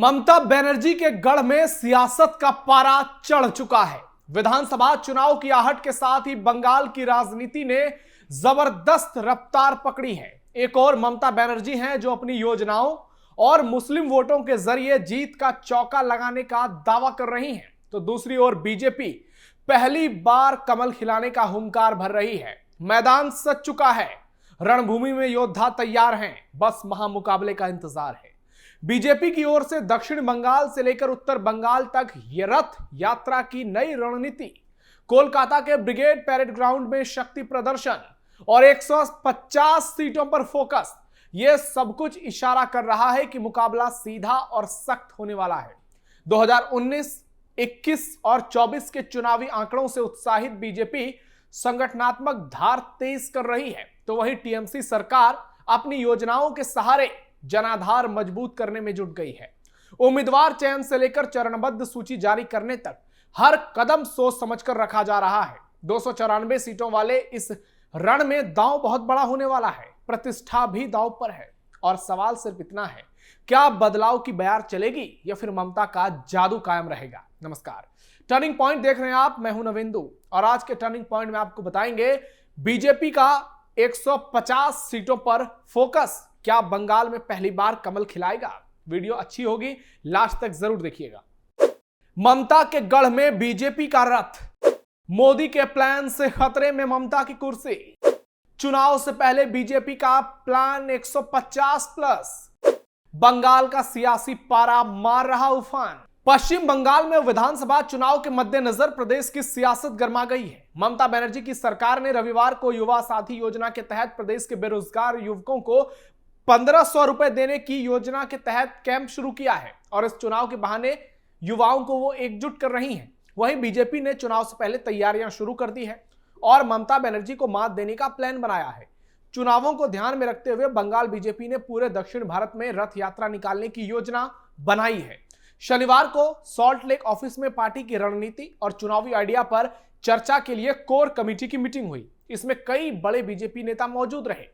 ममता बनर्जी के गढ़ में सियासत का पारा चढ़ चुका है। विधानसभा चुनाव की आहट के साथ ही बंगाल की राजनीति ने जबरदस्त रफ्तार पकड़ी है। एक और ममता बनर्जी हैं जो अपनी योजनाओं और मुस्लिम वोटों के जरिए जीत का चौका लगाने का दावा कर रही हैं, तो दूसरी ओर बीजेपी पहली बार कमल खिलाने का हुंकार भर रही है। मैदान सज चुका है, रणभूमि में योद्धा तैयार हैं, बस महामुकाबले का इंतजार है। बीजेपी की ओर से दक्षिण बंगाल से लेकर उत्तर बंगाल तक यह रथ यात्रा की नई रणनीति, कोलकाता के ब्रिगेड पैरेड ग्राउंड में शक्ति प्रदर्शन और 150 सीटों पर फोकस, यह सब कुछ इशारा कर रहा है कि मुकाबला सीधा और सख्त होने वाला है। 2019, 21 और 24 के चुनावी आंकड़ों से उत्साहित बीजेपी संगठनात्मक धार तेज कर रही है, तो वहीं टीएमसी सरकार अपनी योजनाओं के सहारे जनाधार मजबूत करने में जुट गई है। उम्मीदवार चयन से लेकर चरणबद्ध सूची जारी करने तक हर कदम सोच समझकर रखा जा रहा है। 294 सीटों वाले इस रण में दांव बहुत बड़ा होने वाला है, प्रतिष्ठा भी दांव पर है और सवाल सिर्फ इतना है, क्या बदलाव की बयार चलेगी या फिर ममता का जादू कायम रहेगा। नमस्कार, टर्निंग पॉइंट देख रहे हैं आप, मैं हूं नविंदु और आज के टर्निंग पॉइंट में आपको बताएंगे बीजेपी का 150 सीटों पर फोकस क्या बंगाल में पहली बार कमल खिलाएगा। वीडियो अच्छी होगी, लास्ट तक जरूर देखिएगा। ममता के गढ़ में बीजेपी का रथ, मोदी के प्लान से खतरे में ममता की कुर्सी, चुनाव से पहले बीजेपी का प्लान 150 प्लस, बंगाल का सियासी पारा मार रहा उफान। पश्चिम बंगाल में विधानसभा चुनाव के मद्देनजर प्रदेश की सियासत गर्मा गई है। ममता बनर्जी की सरकार ने रविवार को युवा साथी योजना के तहत प्रदेश के बेरोजगार युवकों को 1500 रुपए देने की योजना के तहत कैंप शुरू किया है और इस चुनाव के बहाने युवाओं को वो एकजुट कर रही हैं। वहीं बीजेपी ने चुनाव से पहले तैयारियां शुरू कर दी है और ममता बनर्जी को मात देने का प्लान बनाया है। चुनावों को ध्यान में रखते हुए बंगाल बीजेपी ने पूरे दक्षिण भारत में रथ यात्रा निकालने की योजना बनाई है। शनिवार को सॉल्ट लेक ऑफिस में पार्टी की रणनीति और चुनावी आइडिया पर चर्चा के लिए कोर कमेटी की मीटिंग हुई। इसमें कई बड़े बीजेपी नेता मौजूद रहे।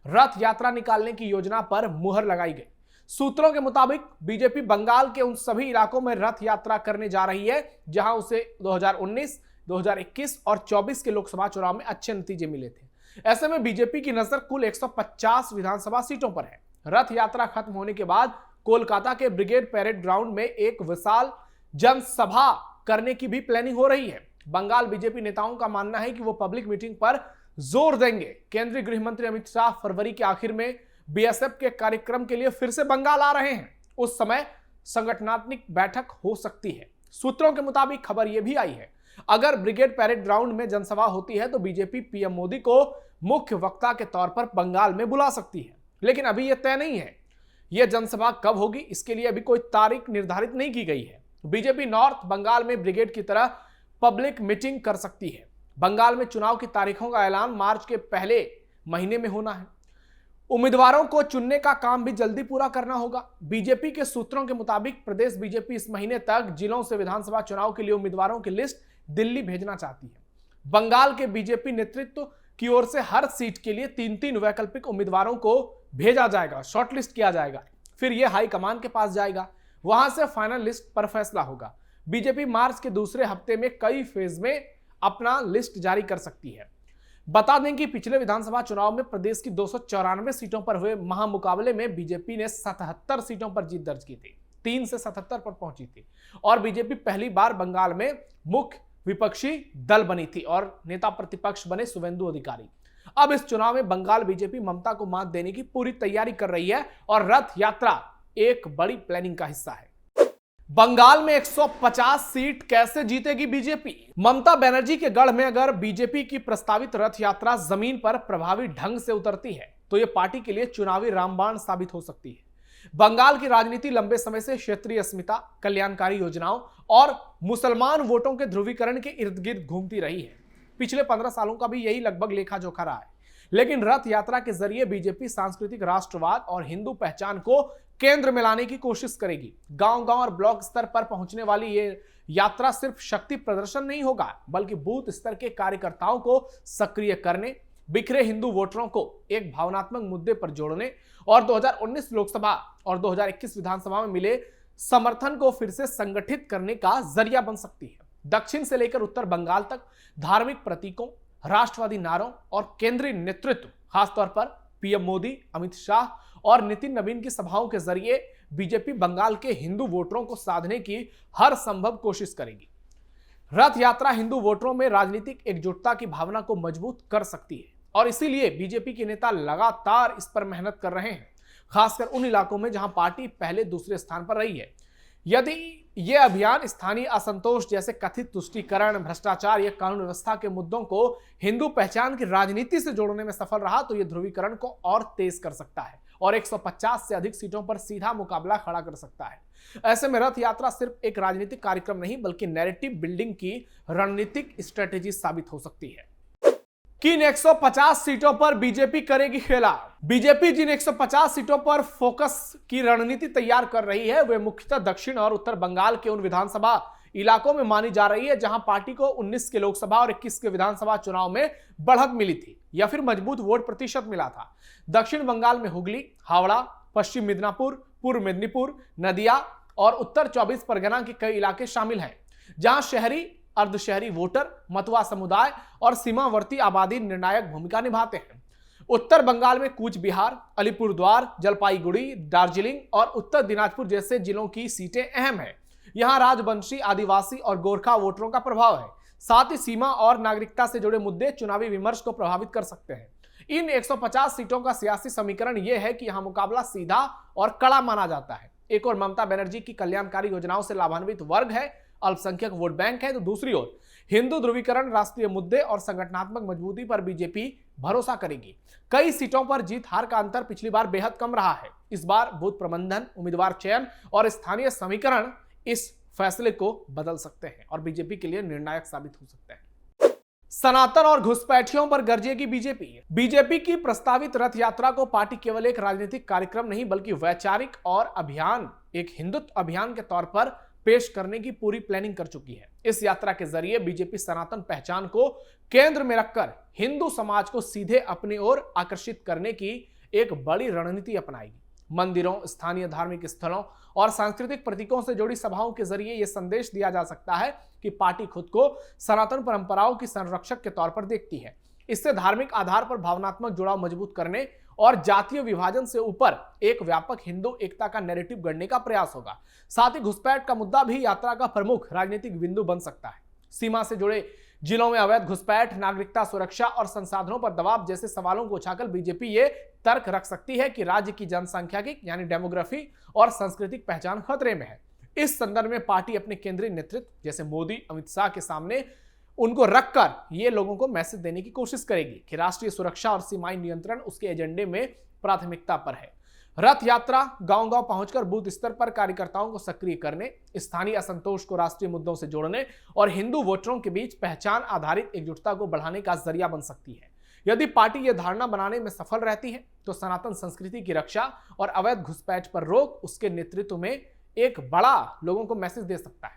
रथ यात्रा निकालने की योजना पर मुहर लगाई गई। सूत्रों के मुताबिक बीजेपी बंगाल के उन सभी इलाकों में रथ यात्रा करने जा रही है जहां उसे 2019, 2021 और 24 के लोकसभा चुनाव में अच्छे नतीजे मिले थे। ऐसे में बीजेपी की नजर कुल 150 विधानसभा सीटों पर है। रथ यात्रा खत्म होने के बाद कोलकाता के ब्रिगेड पैरेड ग्राउंड में एक विशाल जनसभा करने की भी प्लानिंग हो रही है। बंगाल बीजेपी नेताओं का मानना है कि वो पब्लिक मीटिंग पर जोर देंगे। केंद्रीय गृह मंत्री अमित शाह फरवरी के आखिर में बीएसएफ के कार्यक्रम के लिए फिर से बंगाल आ रहे हैं। उस समय संगठनात्मक बैठक हो सकती है। सूत्रों के मुताबिक खबर यह भी आई है, अगर ब्रिगेड पैरेड ग्राउंड में जनसभा होती है तो बीजेपी पीएम मोदी को मुख्य वक्ता के तौर पर बंगाल में बुला सकती है, लेकिन अभी यह तय नहीं है यह जनसभा कब होगी, इसके लिए अभी कोई तारीख निर्धारित नहीं की गई है। बीजेपी नॉर्थ बंगाल में ब्रिगेड की तरह पब्लिक मीटिंग कर सकती है। बंगाल में चुनाव की तारीखों का ऐलान मार्च के पहले महीने में होना है। उम्मीदवारों को चुनने का काम भी जल्दी पूरा करना होगा। बीजेपी के सूत्रों के मुताबिक प्रदेश बीजेपी इस महीने तक जिलों से विधानसभा चुनाव के लिए उम्मीदवारों की लिस्ट दिल्ली भेजना चाहती है। बंगाल के बीजेपी नेतृत्व की ओर से हर सीट के लिए 3-3 वैकल्पिक उम्मीदवारों को भेजा जाएगा, शॉर्टलिस्ट किया जाएगा, फिर यह हाईकमान के पास जाएगा, वहां से फाइनल लिस्ट पर फैसला होगा। बीजेपी मार्च के दूसरे हफ्ते में कई फेज में अपना लिस्ट जारी कर सकती है। बता दें कि पिछले विधानसभा चुनाव में प्रदेश की 294 सीटों पर हुए महामुकाबले में बीजेपी ने 77 सीटों पर जीत दर्ज की थी, 3 से 77 पर पहुंची थी और बीजेपी पहली बार बंगाल में मुख्य विपक्षी दल बनी थी और नेता प्रतिपक्ष बने शुवेंदु अधिकारी। अब इस चुनाव में बंगाल बीजेपी ममता को मात देने की पूरी तैयारी कर रही है और रथ यात्रा एक बड़ी प्लानिंग का हिस्सा है। बंगाल में 150 सीट कैसे जीतेगी बीजेपी। ममता बनर्जी के गढ़ में अगर बीजेपी की प्रस्तावित रथ यात्रा जमीन पर प्रभावी ढंग से उतरती है तो यह पार्टी के लिए चुनावी रामबाण साबित हो सकती है। बंगाल की राजनीति लंबे समय से क्षेत्रीय अस्मिता, कल्याणकारी योजनाओं और मुसलमान वोटों के ध्रुवीकरण के इर्द गिर्द घूमती रही है। पिछले 15 सालों का भी यही लगभग लेखा जोखा रहा है, लेकिन रथ यात्रा के जरिए बीजेपी सांस्कृतिक राष्ट्रवाद और हिंदू पहचान को केंद्र में लाने की कोशिश करेगी। गांव-गांव और ब्लॉक स्तर पर पहुंचने वाली ये यात्रा सिर्फ शक्ति प्रदर्शन नहीं होगा, बल्कि बूथ स्तर के कार्यकर्ताओं को सक्रिय करने, बिखरे हिंदू वोटरों को एक भावनात्मक मुद्दे पर जोड़ने और 2019 लोकसभा और 2021 विधानसभा में मिले समर्थन को फिर से संगठित करने का जरिया बन सकती है। दक्षिण से लेकर उत्तर बंगाल तक धार्मिक प्रतीकों, राष्ट्रवादी नारों और केंद्रीय नेतृत्व, खासतौर पर पीएम मोदी, अमित शाह और नितिन नवीन की सभाओं के जरिए बीजेपी बंगाल के हिंदू वोटरों को साधने की हर संभव कोशिश करेगी। रथ यात्रा हिंदू वोटरों में राजनीतिक एकजुटता की भावना को मजबूत कर सकती है और इसीलिए बीजेपी के नेता लगातार इस पर मेहनत कर रहे हैं, खासकर उन इलाकों में जहां पार्टी पहले दूसरे स्थान पर रही है। यदि यह अभियान स्थानीय असंतोष जैसे कथित तुष्टीकरण, भ्रष्टाचार या कानून व्यवस्था के मुद्दों को हिंदू पहचान की राजनीति से जोड़ने में सफल रहा तो यह ध्रुवीकरण को और तेज कर सकता है और 150 से अधिक सीटों पर सीधा मुकाबला खड़ा कर सकता है। ऐसे में रथ यात्रा सिर्फ एक राजनीतिक कार्यक्रम नहीं बल्कि नैरेटिव बिल्डिंग की रणनीतिक स्ट्रेटेजी साबित हो सकती है। किन 150 सीटों पर बीजेपी करेगी खेला? बीजेपी जिन 150 सीटों पर फोकस की रणनीति तैयार कर रही है वे मुख्यतः दक्षिण और उत्तर बंगाल के उन विधानसभा इलाकों में मानी जा रही है जहां पार्टी को 19 के लोकसभा और 21 के विधानसभा चुनाव में बढ़त मिली थी या फिर मजबूत वोट प्रतिशत मिला था। दक्षिण बंगाल में हुगली, हावड़ा, पश्चिम मिदनापुर, पूर्व मेदिनीपुर, नदिया और उत्तर 24 परगना के कई इलाके शामिल हैं जहां शहरी, अर्धशहरी वोटर, मतुआ समुदाय और सीमावर्ती आबादी निर्णायक भूमिका निभाते हैं। उत्तर बंगाल में कूच बिहार, अलीपुरद्वार, जलपाईगुड़ी, दार्जिलिंग और उत्तर दिनाजपुर जैसे जिलों की सीटें अहम हैं। यहां राजवंशी, आदिवासी और गोरखा वोटरों का प्रभाव है। साथ ही सीमा और नागरिकता से जुड़े मुद्दे चुनावी विमर्श को प्रभावित कर सकते हैं। इन 150 सीटों का सियासी समीकरण यह है कि यहां मुकाबला सीधा और कड़ा माना जाता है। एक और ममता बनर्जी की कल्याणकारी योजनाओं से लाभान्वित वर्ग है, अल्पसंख्यक वोट बैंक है, तो दूसरी ओर हिंदू ध्रुवीकरण, राष्ट्रीय मुद्दे और संगठनात्मक मजबूती पर बीजेपी भरोसा करेगी। कई सीटों पर जीत हार का अंतर पिछली बार बेहद कम रहा है। इस बार बूथ प्रबंधन, उम्मीदवार चयन और स्थानीय समीकरण इस फैसले को बदल सकते हैं और बीजेपी के लिए निर्णायक साबित हो सकते हैं। सनातन और घुसपैठियों पर गरजेगी बीजेपी। बीजेपी की प्रस्तावित रथ यात्रा को पार्टी केवल एक राजनीतिक कार्यक्रम नहीं बल्कि वैचारिक और अभियान, एक हिंदुत्व अभियान के तौर पर पेश करने की पूरी प्लानिंग कर चुकी है। इस यात्रा के जरिए बीजेपी सनातन पहचान को केंद्र में रखकर हिंदू समाज को सीधे अपनी ओर आकर्षित करने की एक बड़ी रणनीति अपनाएगी। मंदिरों, स्थानीय धार्मिक स्थलों और सांस्कृतिक प्रतीकों से जुड़ी सभाओं के जरिए यह संदेश दिया जा सकता है कि पार्टी खुद को सनातन परंपराओं की संरक्षक के तौर पर देखती है। इससे धार्मिक आधार पर भावनात्मक जुड़ाव मजबूत करने और जातीय विभाजन से ऊपर एक व्यापक हिंदू एकता का नैरेटिव गढ़ने का प्रयास होगा। साथ ही घुसपैठ का मुद्दा भी यात्रा का प्रमुख राजनीतिक बिंदु बन सकता है। सीमा से जुड़े जिलों में अवैध घुसपैठ, नागरिकता सुरक्षा और संसाधनों पर दबाव जैसे सवालों को उठाकर बीजेपी ये तर्क रख सकती है कि राज्य की जनसांख्यिकी यानी डेमोग्राफी और सांस्कृतिक पहचान खतरे में है। इस संदर्भ में पार्टी अपने केंद्रीय नेतृत्व जैसे मोदी, अमित शाह के सामने उनको रखकर ये लोगों को मैसेज देने की कोशिश करेगी कि राष्ट्रीय सुरक्षा और सीमाई नियंत्रण उसके एजेंडे में प्राथमिकता पर है। रथ यात्रा गांव-गांव पहुंचकर बूथ स्तर पर कार्यकर्ताओं को सक्रिय करने, स्थानीय असंतोष को राष्ट्रीय मुद्दों से जोड़ने और हिंदू वोटरों के बीच पहचान आधारित एकजुटता को बढ़ाने का जरिया बन सकती है। यदि पार्टी यह धारणा बनाने में सफल रहती है तो सनातन संस्कृति की रक्षा और अवैध घुसपैठ पर रोक उसके नेतृत्व में एक बड़ा लोगों को मैसेज दे सकता है।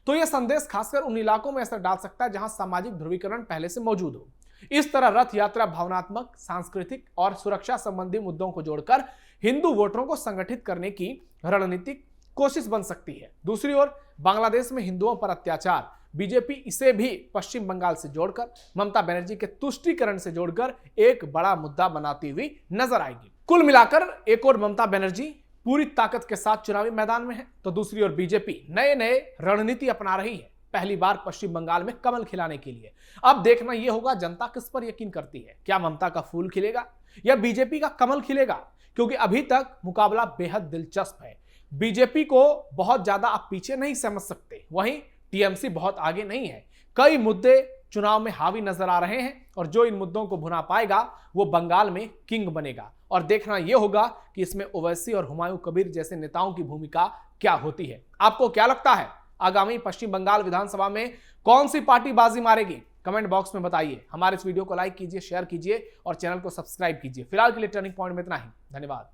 तो यह संदेश खासकर उन इलाकों में असर डाल सकता है जहां सामाजिक ध्रुवीकरण पहले से मौजूद हो। इस तरह रथ यात्रा भावनात्मक, सांस्कृतिक और सुरक्षा संबंधी मुद्दों को जोड़कर हिंदू वोटरों को संगठित करने की रणनीतिक कोशिश बन सकती है। दूसरी ओर बांग्लादेश में हिंदुओं पर अत्याचार, बीजेपी इसे भी पश्चिम बंगाल से जोड़कर, ममता बनर्जी के तुष्टीकरण से जोड़कर एक बड़ा मुद्दा बनाती हुई नजर आएगी। कुल मिलाकर एक और ममता बनर्जी पूरी ताकत के साथ चुनावी मैदान में है तो दूसरी ओर बीजेपी नए रणनीति अपना रही है, पहली बार पश्चिम बंगाल में कमल खिलाने के लिए। अब देखना यह होगा जनता किस पर यकीन करती है, क्या ममता का फूल खिलेगा या बीजेपी का कमल खिलेगा, क्योंकि अभी तक मुकाबला बेहद दिलचस्प है। बीजेपी को बहुत ज्यादा आप पीछे नहीं समझ सकते, वहीं टीएमसी बहुत आगे नहीं है। कई मुद्दे चुनाव में हावी नजर आ रहे हैं और जो इन मुद्दों को भुना पाएगा वो बंगाल में किंग बनेगा। और देखना यह होगा कि इसमें ओवैसी और हुमायूं कबीर जैसे नेताओं की भूमिका क्या होती है। आपको क्या लगता है आगामी पश्चिम बंगाल विधानसभा में कौन सी पार्टी बाजी मारेगी? कमेंट बॉक्स में बताइए। हमारे इस वीडियो को लाइक कीजिए, शेयर कीजिए और चैनल को सब्सक्राइब कीजिए। फिलहाल के लिए टर्निंग पॉइंट में इतना ही। धन्यवाद।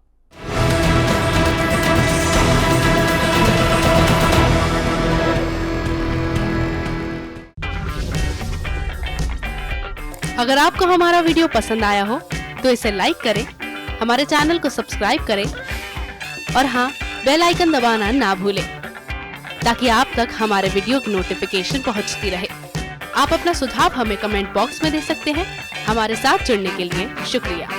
अगर आपको हमारा वीडियो पसंद आया हो तो इसे लाइक करें, हमारे चैनल को सब्सक्राइब करें और हाँ, बेल आइकन दबाना ना भूलें ताकि आप तक हमारे वीडियो की नोटिफिकेशन पहुंचती रहे। आप अपना सुझाव हमें कमेंट बॉक्स में दे सकते हैं। हमारे साथ जुड़ने के लिए शुक्रिया।